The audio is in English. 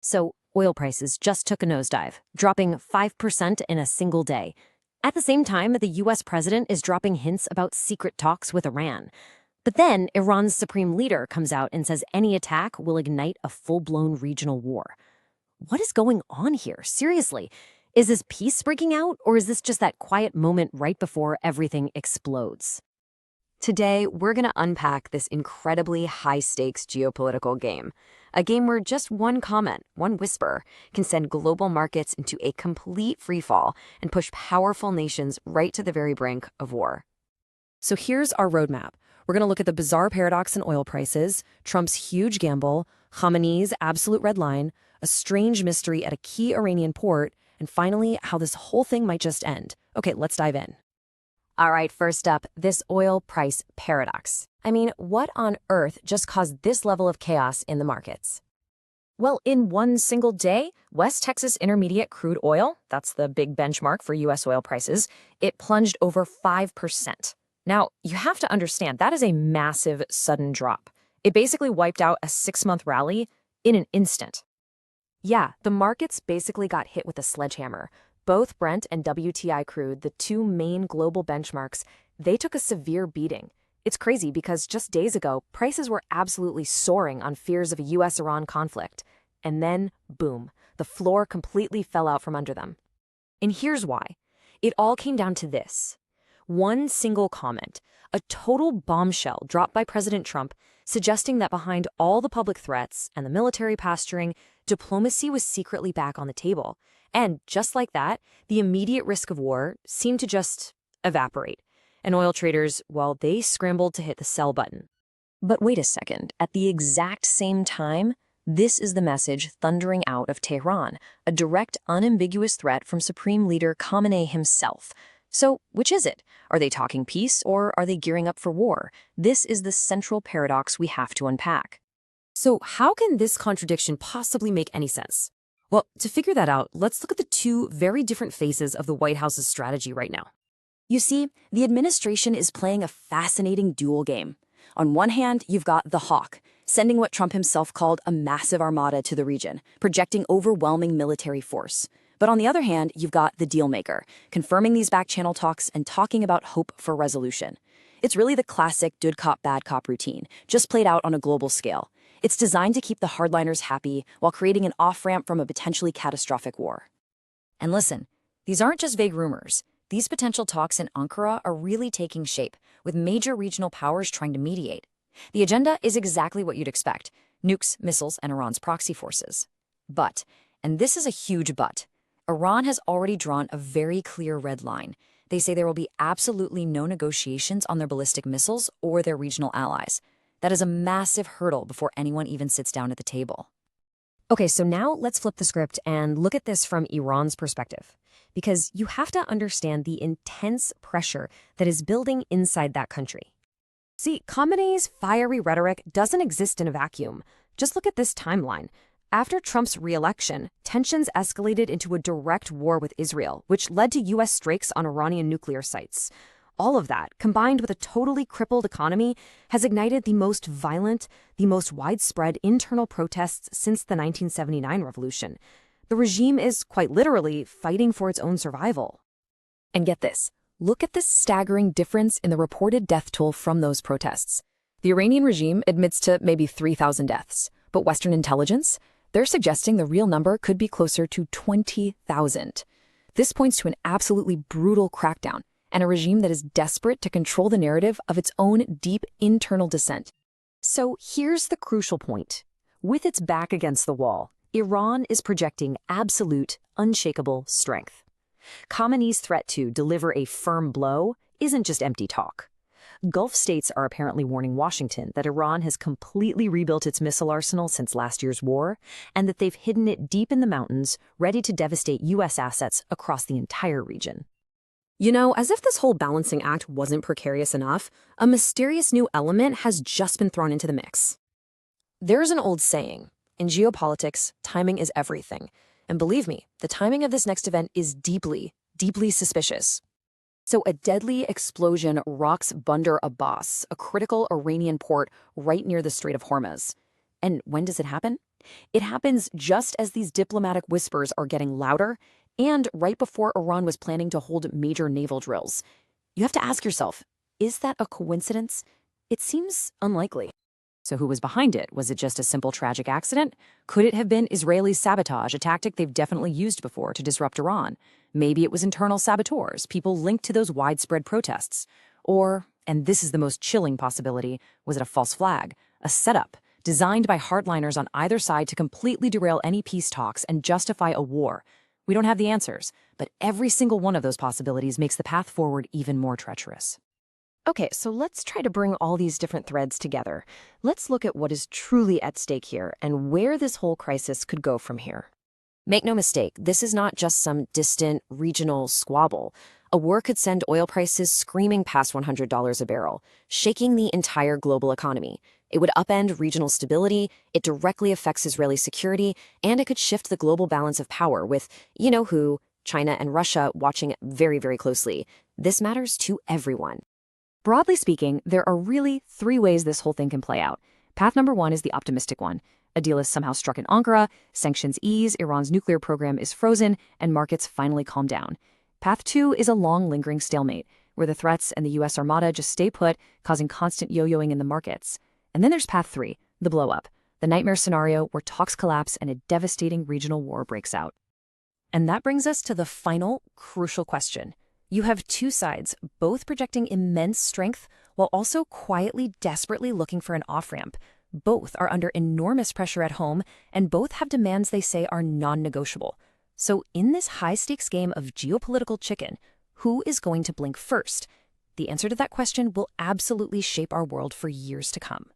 So oil prices just took a nosedive, dropping 5% in a single day. At the same time, the US president is dropping hints about secret talks with Iran. But then Iran's supreme leader comes out and says any attack will ignite a full-blown regional war. What is going on here? Seriously, is this peace breaking out, or is this just that quiet moment right before everything explodes? Today, we're going to unpack this incredibly high-stakes geopolitical game. A game where just one comment, one whisper, can send global markets into a complete freefall and push powerful nations right to the very brink of war. So here's our roadmap. We're going to look at the bizarre paradox in oil prices, Trump's huge gamble, Khamenei's absolute red line, a strange mystery at a key Iranian port, and finally, how this whole thing might just end. Okay, let's dive in. All right, first up, this oil price paradox. I mean, what on earth just caused this level of chaos in the markets? Well, in one single day, West Texas Intermediate crude oil, that's the big benchmark for U.S. oil prices, it plunged over 5%. Now, you have to understand, that is a massive, sudden drop. It basically wiped out a 6-month rally in an instant. Yeah, the markets basically got hit with a sledgehammer. Both Brent and WTI crude, the two main global benchmarks, they took a severe beating. It's crazy because just days ago, prices were absolutely soaring on fears of a US-Iran conflict. And then, boom, the floor completely fell out from under them. And here's why. It all came down to this. One single comment, a total bombshell dropped by President Trump, suggesting that behind all the public threats and the military posturing, diplomacy was secretly back on the table. And just like that, the immediate risk of war seemed to just evaporate. And oil traders, well, they scrambled to hit the sell button. But wait a second, at the exact same time, this is the message thundering out of Tehran, a direct, unambiguous threat from Supreme Leader Khamenei himself. So, which is it? Are they talking peace, or are they gearing up for war? This is the central paradox we have to unpack. So, how can this contradiction possibly make any sense? Well, to figure that out, let's look at the two very different phases of the White House's strategy right now. You see, the administration is playing a fascinating dual game. On one hand, you've got the hawk, sending what Trump himself called a massive armada to the region, projecting overwhelming military force. But on the other hand, you've got the dealmaker, confirming these back-channel talks and talking about hope for resolution. It's really the classic good cop, bad cop routine, just played out on a global scale. It's designed to keep the hardliners happy while creating an off-ramp from a potentially catastrophic war. And listen, these aren't just vague rumors. These potential talks in Ankara are really taking shape, with major regional powers trying to mediate. The agenda is exactly what you'd expect: nukes, missiles, and Iran's proxy forces. But, and this is a huge but, Iran has already drawn a very clear red line. They say there will be absolutely no negotiations on their ballistic missiles or their regional allies. That is a massive hurdle before anyone even sits down at the table. Okay, so now let's flip the script and look at this from Iran's perspective, because you have to understand the intense pressure that is building inside that country. See, Khamenei's fiery rhetoric doesn't exist in a vacuum. Just look at this timeline. After Trump's re-election, tensions escalated into a direct war with Israel, which led to U.S. strikes on Iranian nuclear sites. All of that, combined with a totally crippled economy, has ignited the most violent, the most widespread internal protests since the 1979 revolution. The regime is quite literally fighting for its own survival. And get this, look at this staggering difference in the reported death toll from those protests. The Iranian regime admits to maybe 3,000 deaths, but Western intelligence, they're suggesting the real number could be closer to 20,000. This points to an absolutely brutal crackdown, and a regime that is desperate to control the narrative of its own deep internal dissent. So here's the crucial point. With its back against the wall, Iran is projecting absolute, unshakable strength. Khamenei's threat to deliver a firm blow isn't just empty talk. Gulf states are apparently warning Washington that Iran has completely rebuilt its missile arsenal since last year's war, and that they've hidden it deep in the mountains, ready to devastate U.S. assets across the entire region. You know, as if this whole balancing act wasn't precarious enough, a mysterious new element has just been thrown into the mix. There's an old saying, in geopolitics, timing is everything. And believe me, the timing of this next event is deeply, deeply suspicious. So a deadly explosion rocks Bandar Abbas, a critical Iranian port right near the Strait of Hormuz. And when does it happen? It happens just as these diplomatic whispers are getting louder and right before Iran was planning to hold major naval drills. You have to ask yourself, is that a coincidence? It seems unlikely. So who was behind it? Was it just a simple tragic accident? Could it have been Israeli sabotage, a tactic they've definitely used before to disrupt Iran? Maybe it was internal saboteurs, people linked to those widespread protests. Or, and this is the most chilling possibility, was it a false flag, a setup, designed by hardliners on either side to completely derail any peace talks and justify a war? We don't have the answers, but every single one of those possibilities makes the path forward even more treacherous. Okay, so let's try to bring all these different threads together. Let's look at what is truly at stake here and where this whole crisis could go from here. Make no mistake, this is not just some distant regional squabble. A war could send oil prices screaming past $100 a barrel, shaking the entire global economy. It would upend regional stability, it directly affects Israeli security, and it could shift the global balance of power with, you know who, China and Russia watching very, very closely. This matters to everyone. Broadly speaking, there are really three ways this whole thing can play out. Path number one is the optimistic one. A deal is somehow struck in Ankara, sanctions ease, Iran's nuclear program is frozen, and markets finally calm down. Path two is a long, lingering stalemate, where the threats and the U.S. Armada just stay put, causing constant yo-yoing in the markets. And then there's path three, the blow-up, the nightmare scenario where talks collapse and a devastating regional war breaks out. And that brings us to the final, crucial question. You have two sides, both projecting immense strength while also quietly, desperately looking for an off-ramp. Both are under enormous pressure at home, and both have demands they say are non-negotiable. So in this high-stakes game of geopolitical chicken, who is going to blink first? The answer to that question will absolutely shape our world for years to come.